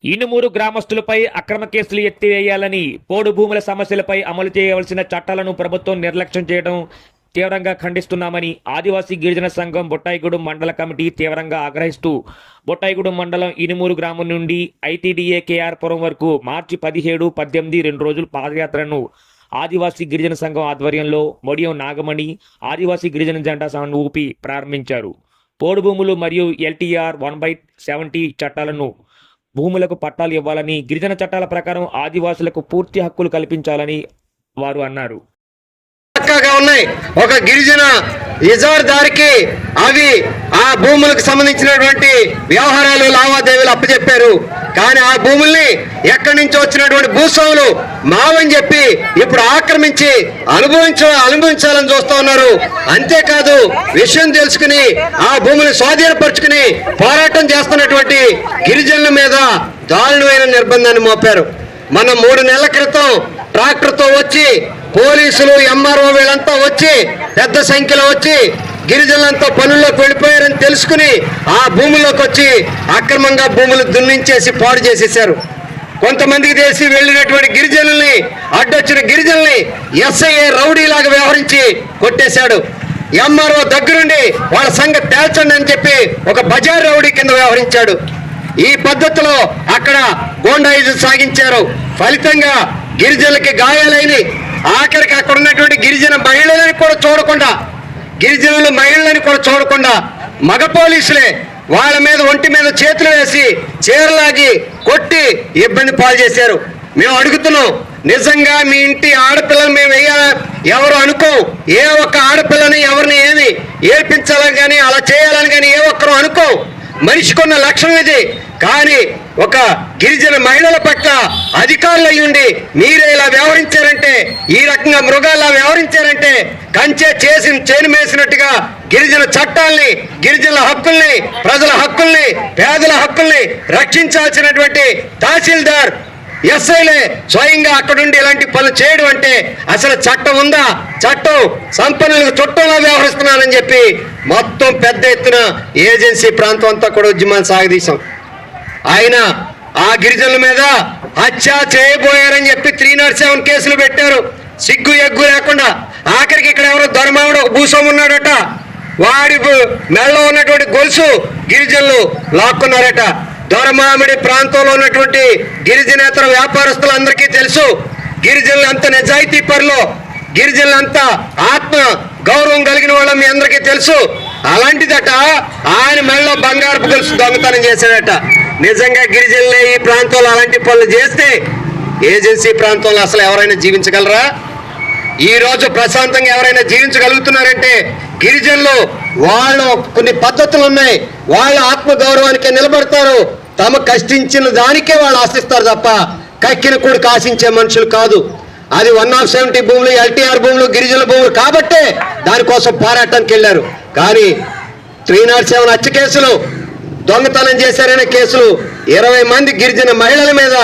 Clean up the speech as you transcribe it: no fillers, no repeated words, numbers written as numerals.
ఇనుమూరు గ్రామస్తులపై అక్రమ కేసులు ఎత్తివేయాలని, పోడు భూముల సమస్యలపై అమలు చేయవలసిన చట్టాలను ప్రభుత్వం నిర్లక్ష్యం చేయడం తీవ్రంగా ఖండిస్తున్నామని ఆదివాసీ గిరిజన సంఘం బొట్టాయిగూడెం మండల కమిటీ తీవ్రంగా ఆగ్రహిస్తూ బొట్టాయిగూడెం మండలం ఇనుమూరు గ్రామం నుండి ఐటీడీఏ కేఆర్ పురం వరకు మార్చి 17, 18 2 రోజుల పాదయాత్రను ఆదివాసీ గిరిజన సంఘం ఆధ్వర్యంలో మొడియం నాగమణి ఆదివాసీ గిరిజన జెండా ఊపి ప్రారంభించారు. పోడు భూములు మరియు ఎల్టీఆర్ 1/70 చట్టాలను భూములకు పట్టాలు ఇవ్వాలని, గిరిజన చట్టాల ప్రకారం ఆదివాసులకు పూర్తి హక్కులు కల్పించాలని వారు అన్నారు. ఉన్నాయి ఒక గిరిజన ఇజార్దారికి అవి ఆ భూములకు సంబంధించినటువంటి వ్యవహారాలు లావాదేవీలు అప్పచెప్పారు. కానీ ఆ భూముల్ని ఎక్కడి నుంచి వచ్చినటువంటి భూస్వాములు మావని చెప్పి ఇప్పుడు ఆక్రమించి అనుభవించాలని చూస్తూ ఉన్నారు. అంతేకాదు విషయం తెలుసుకుని ఆ భూములు స్వాధీనపరుచుకుని పోరాటం చేస్తున్నటువంటి గిరిజనుల మీద దారుణమైన నిర్బంధాన్ని మోపారు. మనం 3 నెలల క్రితం ట్రాక్టర్తో వచ్చి పోలీసులు ఎంఆర్ఓ వీళ్ళంతా వచ్చి పెద్ద సంఖ్యలో వచ్చి గిరిజనులంతా పనుల్లోకి వెళ్ళిపోయారని తెలుసుకుని ఆ భూముల్లోకి వచ్చి అక్రమంగా భూములు దున్నించేసి పాడు చేసేసారు. కొంతమందికి తెలిసి వెళ్ళినటువంటి గిరిజనుల్ని అడ్డొచ్చిన గిరిజనుల్ని ఎస్ఐఏ రౌడీలాగా వ్యవహరించి కొట్టేశాడు. ఎంఆర్ఓ దగ్గరుండి వాళ్ళ సంగతి తేల్చండి అని చెప్పి ఒక బజార్ రౌడీ కింద వ్యవహరించాడు. ఈ పద్ధతిలో అక్కడ గోండాయిజం సాగించారు. ఫలితంగా గిరిజనులకి గాయాలైన, ఆఖరికి అక్కడ ఉన్నటువంటి గిరిజన మహిళలని కూడా చూడకుండా మగ పోలీసులే వాళ్ళ మీద ఒంటి మీద చేతులు వేసి చీరలాగి కొట్టి ఇబ్బంది పాలు చేశారు. మేము అడుగుతున్నాం, నిజంగా మీ ఇంటి ఆడపిల్లని మేము ఎవరు అనుకో, ఏ ఒక్క ఆడపిల్లని ఎవరిని ఏమి ఏడ్పించాలని కానీ అలా చేయాలని కానీ ఏ ఒక్కరు అనుకో, మనిషికున్న లక్ష్యం ఇది. కానీ ఒక గిరిజన మహిళల పట్ల అధికారులు అయ్యుండి మీరే ఇలా వ్యవహరించారంటే, ఈ రకంగా మృగాల్లా వ్యవహరించారంటే కంచె చేసి చేను మేసినట్టుగా గిరిజన చట్టాల్ని, గిరిజనుల హక్కుల్ని, ప్రజల హక్కుల్ని, పేదల హక్కుల్ని రక్షించాల్సినటువంటి తహసీల్దార్ ఎస్ఐలే స్వయంగా అక్కడుండి ఇలాంటి పనులు చేయడం అంటే అసలు చట్టం ఉందా? చట్టం సంపన్నులకు చుట్టంలో వ్యవహరిస్తున్నానని చెప్పి మొత్తం పెద్ద ఎత్తున ఏజెన్సీ ప్రాంతం అంతా కూడా ఉద్యమాలు సాగదీశాం. ఆయన ఆ గిరిజనుల మీద హత్య చేయబోయారని చెప్పి 307 కేసులు పెట్టారు. సిగ్గు ఎగ్గు లేకుండా ఆఖరికి ఇక్కడ ఎవరో దొరమావుడు ఒక భూస్వామి ఉన్నాడట, వాడి మెడలో ఉన్నటువంటి గొలుసు గిరిజనులు లాక్కున్నారట. దొరమామిడి ప్రాంతంలో ఉన్నటువంటి గిరిజనేతర వ్యాపారస్తులందరికీ తెలుసు గిరిజనులు అంత నిజాయితీ పరులు, గిరిజనులంతా ఆత్మ గౌరవం కలిగిన వాళ్ళ మీ అందరికీ తెలుసు. అలాంటిదట ఆయన మెడలో బంగారపు గొలుసు దొంగతనం చేశాడట. నిజంగా గిరిజనులే ఈ ప్రాంతంలో అలాంటి పనులు చేస్తే ఏజెన్సీ ప్రాంతంలో అసలు ఎవరైనా జీవించగలరా? ఈ రోజు ప్రశాంతంగా ఎవరైనా జీవించగలుగుతున్నారంటే గిరిజనులు వాళ్ళు కొన్ని పద్ధతులు ఉన్నాయి, వాళ్ళ ఆత్మగౌరవానికే నిలబడతారు. తమ కష్టించిన దానికే వాళ్ళు ఆశిస్తారు తప్ప కక్కిన కూడా ఆశించే మనుషులు కాదు. అది 170 భూములు, ఎల్టీఆర్ భూములు, గిరిజనుల భూములు కాబట్టే దానికోసం పోరాటానికి వెళ్ళారు. కానీ 307 హత్య కేసులు, దొంగతనం చేశారనే కేసులు, 20 మంది గిరిజన మహిళల మీద